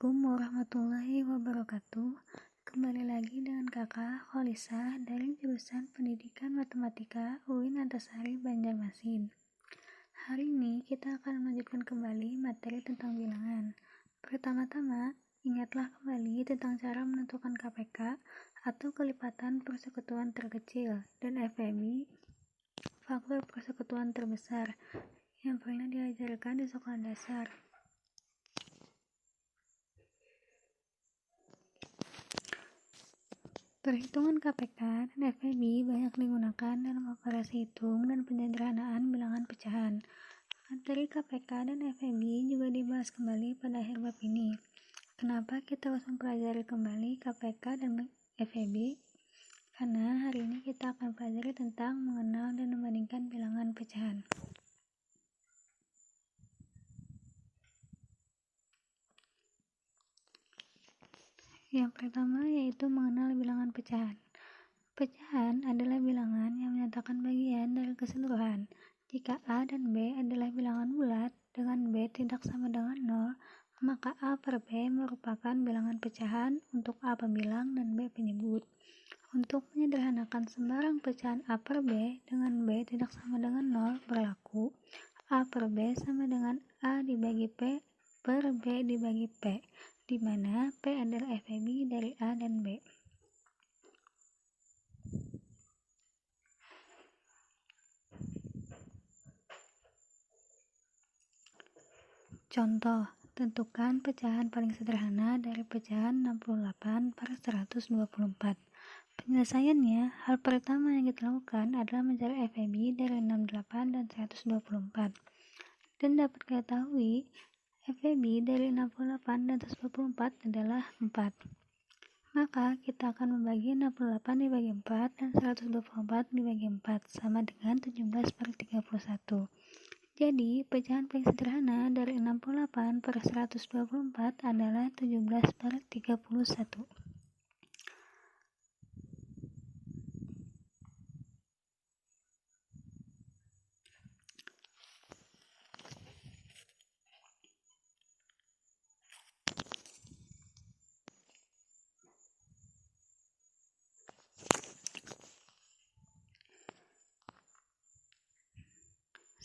Assalamualaikum warahmatullahi wabarakatuh. Kembali lagi dengan kakak Kholisah dari jurusan Pendidikan Matematika UIN Antasari Banjarmasin. Hari ini kita akan melanjutkan kembali materi tentang bilangan. Pertama-tama, ingatlah kembali tentang cara menentukan KPK atau kelipatan persekutuan terkecil dan FEB, faktor persekutuan terbesar, yang pernah diajarkan di sekolah dasar. Perhitungan KPK dan FEB banyak digunakan dalam operasi hitung dan penyederhanaan bilangan pecahan. Materi KPK dan FEB juga dibahas kembali pada akhir bab ini. Kenapa kita harus mempelajari kembali KPK dan FEB? Karena hari ini kita akan pelajari tentang mengenal dan membandingkan bilangan pecahan. Yang pertama yaitu mengenal bilangan pecahan. Pecahan adalah bilangan yang menyatakan bagian dari keseluruhan. Jika A dan B adalah bilangan bulat dengan B tidak sama dengan 0, maka A per B merupakan bilangan pecahan untuk A pembilang dan B penyebut. Untuk menyederhanakan sembarang pecahan A per B dengan B tidak sama dengan 0 berlaku A per B sama dengan A dibagi P per B dibagi P, di mana P adalah FEB dari A dan B. Contoh, tentukan pecahan paling sederhana dari pecahan 68 per 124. Penyelesaiannya, hal pertama yang kita lakukan adalah mencari FEB dari 68 dan 124. Dan dapat diketahui, FEB dari 68 dan 124 adalah 4. Maka kita akan membagi 68 dibagi 4 dan 124 dibagi 4 sama dengan 17 per 31. Jadi, pecahan paling sederhana dari 68 per 124 adalah 17 per 31.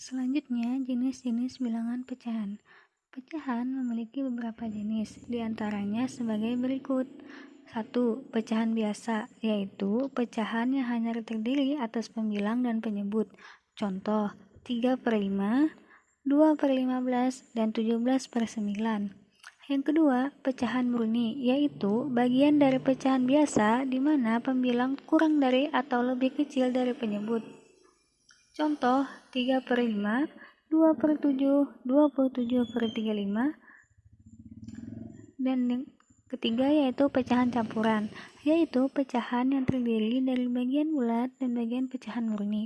Selanjutnya, jenis-jenis bilangan pecahan. Pecahan memiliki beberapa jenis, diantaranya sebagai berikut. 1. Pecahan biasa, yaitu pecahan yang hanya terdiri atas pembilang dan penyebut. Contoh, 3 per 5, 2 per 15, dan 17 per 9. Yang kedua, pecahan murni, yaitu bagian dari pecahan biasa di mana pembilang kurang dari atau lebih kecil dari penyebut. Contoh, 3 per 5, 2 per 7, 27 per 35, dan yang ketiga yaitu pecahan campuran, yaitu pecahan yang terdiri dari bagian bulat dan bagian pecahan murni.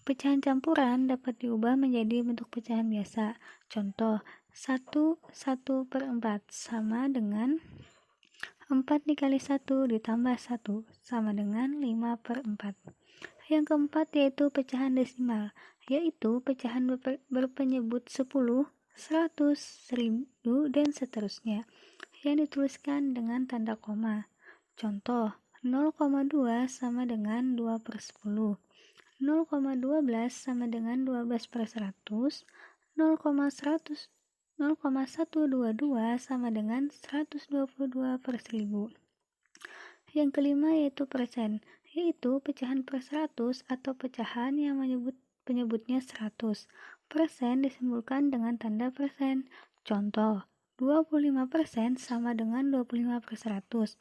Pecahan campuran dapat diubah menjadi bentuk pecahan biasa. Contoh, 1 per 4 sama dengan 4 dikali 1 ditambah 1 sama dengan 5 per 4. Yang keempat yaitu pecahan desimal, yaitu pecahan berpenyebut 10, 100, 1000, dan seterusnya, yang dituliskan dengan tanda koma. Contoh, 0,2 sama dengan 2 per 10, 0,12 sama dengan 12 per 100, 0,122 sama dengan 122 per 1000. Yang kelima yaitu persen, yaitu pecahan per 100 atau pecahan yang penyebutnya 100. Persen disimbolkan dengan tanda persen. Contoh, 25% sama dengan 25 per 100.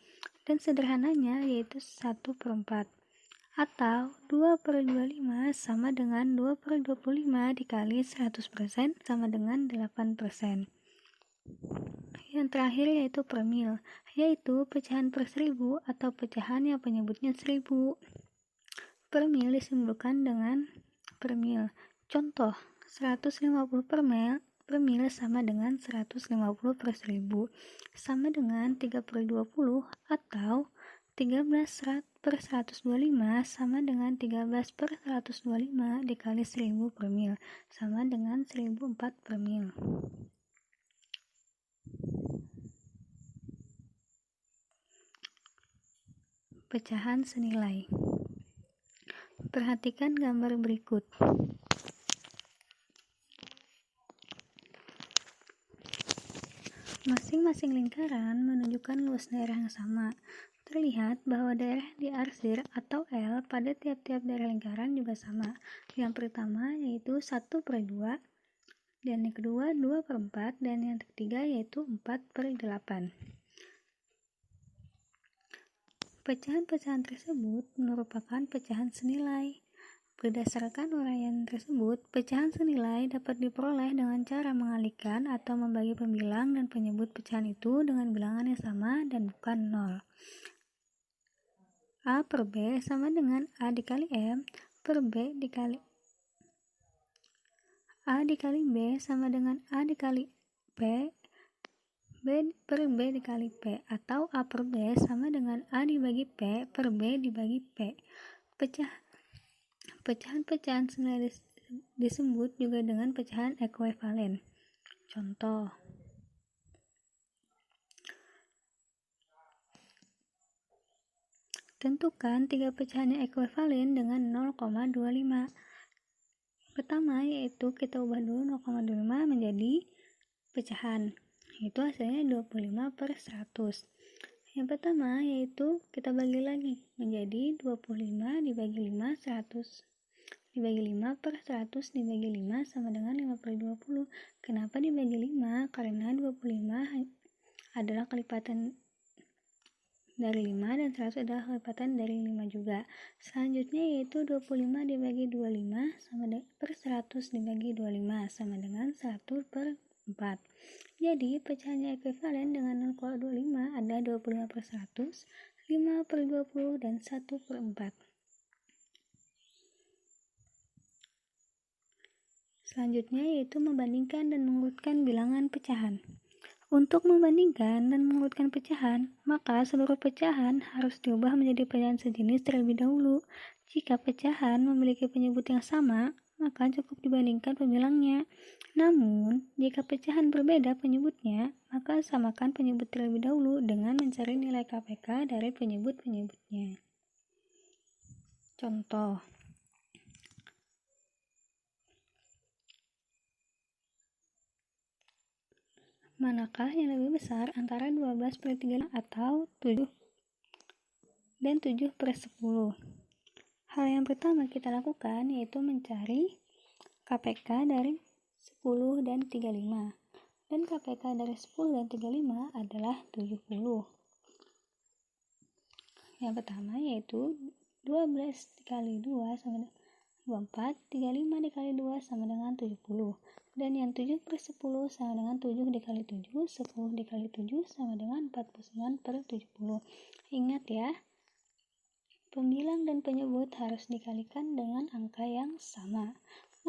Dan sederhananya yaitu 1 per 4. Atau 2 per 25 sama dengan 2 per 25 dikali 100% sama dengan 8%. Yang terakhir yaitu per mil, yaitu pecahan per 1000 atau pecahan yang penyebutnya 1000. Per mil disimbolkan dengan per mil. Contoh, 150 per mil sama dengan 150 per 1000 sama dengan 3 per 20 atau 13 per 125 sama dengan 13 per 125 dikali 1000 per mil sama dengan 1004 per mil. pecahan senilai. Perhatikan gambar berikut. Masing-masing lingkaran menunjukkan luas daerah yang sama. Terlihat bahwa daerah yang diarsir atau L pada tiap-tiap daerah lingkaran juga sama. Yang pertama yaitu 1/2, dan yang kedua 2/4, dan yang ketiga yaitu 4/8. Pecahan-pecahan tersebut merupakan pecahan senilai. Berdasarkan uraian tersebut, pecahan senilai dapat diperoleh dengan cara mengalihkan atau membagi pembilang dan penyebut pecahan itu dengan bilangan yang sama dan bukan 0. A per B sama dengan A dikali M per B dikali A dikali B sama dengan A dikali P B per B dikali P, atau A per B sama dengan A dibagi P per B dibagi P. Pecahan-pecahan senilai disebut juga dengan pecahan ekuivalen. Contoh: tentukan 3 pecahan yang ekuivalen dengan 0,25. Pertama yaitu kita ubah dulu 0,25 menjadi pecahan, itu hasilnya 25/100. Yang pertama yaitu kita bagi lagi menjadi 25 dibagi 5, 100 dibagi 5/100 dibagi 5 sama dengan 5/20. Kenapa dibagi 5? Karena 25 adalah kelipatan dari 5 dan 100 adalah kelipatan dari 5 juga. Selanjutnya yaitu 25 dibagi 25 sama dengan per 100 dibagi 25 sama dengan 1/4. Jadi pecahannya ekuivalen dengan 0,25 ada 25/100, 5/20 dan 1/4. Selanjutnya yaitu membandingkan dan mengurutkan bilangan pecahan. Untuk membandingkan dan mengurutkan pecahan, maka seluruh pecahan harus diubah menjadi pecahan sejenis terlebih dahulu. Jika pecahan memiliki penyebut yang sama, maka cukup dibandingkan pembilangnya. Namun, jika pecahan berbeda penyebutnya, maka samakan penyebut terlebih dahulu dengan mencari nilai KPK dari penyebut-penyebutnya. Contoh: manakah yang lebih besar antara 12/3 atau 7 dan 7/10? Hal yang pertama kita lakukan yaitu mencari KPK dari 10 dan 35. Dan KPK dari 10 dan 35 adalah 70. Yang pertama yaitu 12 dikali 2 sama dengan 24, 35 dikali 2 sama dengan 70. Dan yang 7/10 sama dengan 7 dikali 7, 10 dikali 7 sama dengan 49/70. Ingat ya, pembilang dan penyebut harus dikalikan dengan angka yang sama.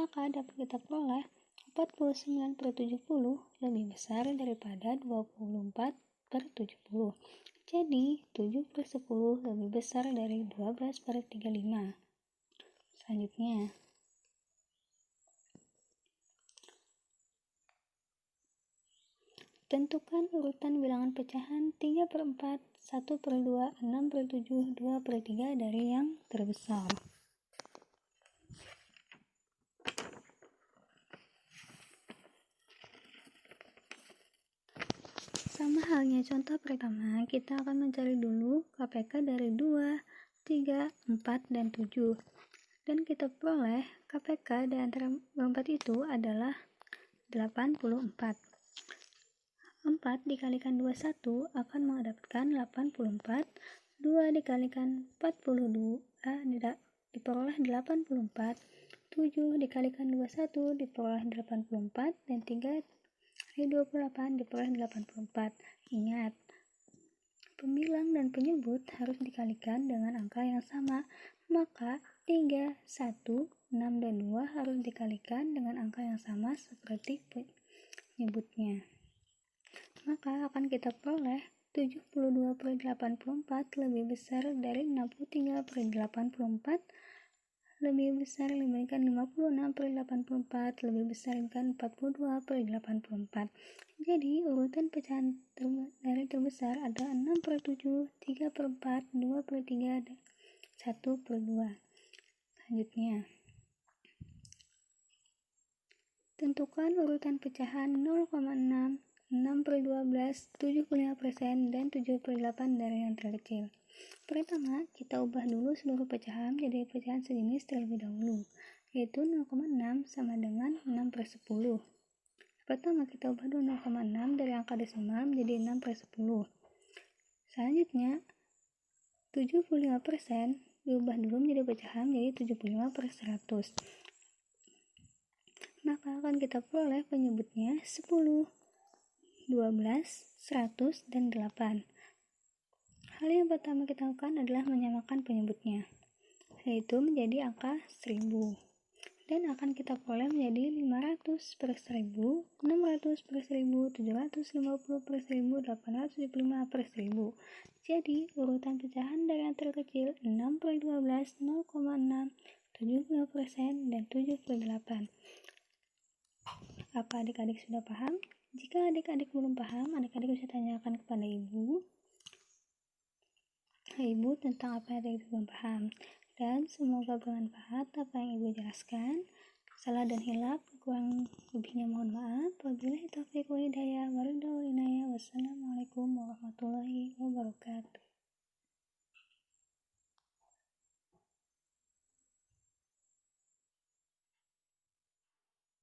Maka dapat kita peroleh 49/70 lebih besar daripada 24/70. Jadi 7/10 lebih besar dari 12/35. Selanjutnya, tentukan urutan bilangan pecahan 3/4, 1/2, 6/7, 2/3 dari yang terbesar. Sama halnya contoh pertama, kita akan mencari dulu KPK dari 2, 3, 4, dan 7. Dan kita peroleh KPK di antara 4 itu adalah 84. 4 dikalikan 21 akan mendapatkan 84. 2 dikalikan 42 diperoleh 84. 7 dikalikan 21 diperoleh 84. Dan 3 dari 28 diperoleh 84. Ingat, pembilang dan penyebut harus dikalikan dengan angka yang sama. Maka 3, 1, 6, dan 2 harus dikalikan dengan angka yang sama seperti penyebutnya. Maka akan kita peroleh 72/84 lebih besar dari 63/84 lebih besar dibandingkan 56/84 lebih besar dibandingkan 42/84. Jadi urutan pecahan dari terbesar ada 6/7, 3/4, 2/3, dan 1/2. Selanjutnya, tentukan urutan pecahan 0,6, 6/12, 75%, dan 7/8 dari yang terkecil. Pertama, kita ubah dulu seluruh pecahan jadi pecahan sejenis terlebih dahulu, yaitu 0,6 sama dengan 6/10. Pertama, kita ubah dulu 0,6 dari angka desimal menjadi 6/10. Selanjutnya, 75% diubah dulu menjadi pecahan jadi 75/100. Maka akan kita peroleh penyebutnya 10, 12, 100, dan 8. Hal yang pertama kita lakukan adalah menyamakan penyebutnya, yaitu menjadi angka 1000. Dan akan kita peroleh menjadi 500/1000, 600/1000, 750/1000, 875/1000. Jadi, urutan pecahan dari yang terkecil 6/12, 0,6, 75%, dan 7/8. Apa adik-adik sudah paham? Jika adik-adik belum paham, adik-adik bisa tanyakan kepada ibu tentang apa yang adik belum paham. Dan semoga bermanfaat apa yang ibu jelaskan. Salah dan hilaf, kurang lebihnya mohon maaf. Wabillahi taufiq wal hidayah. Wassalamualaikum warahmatullahi wabarakatuh.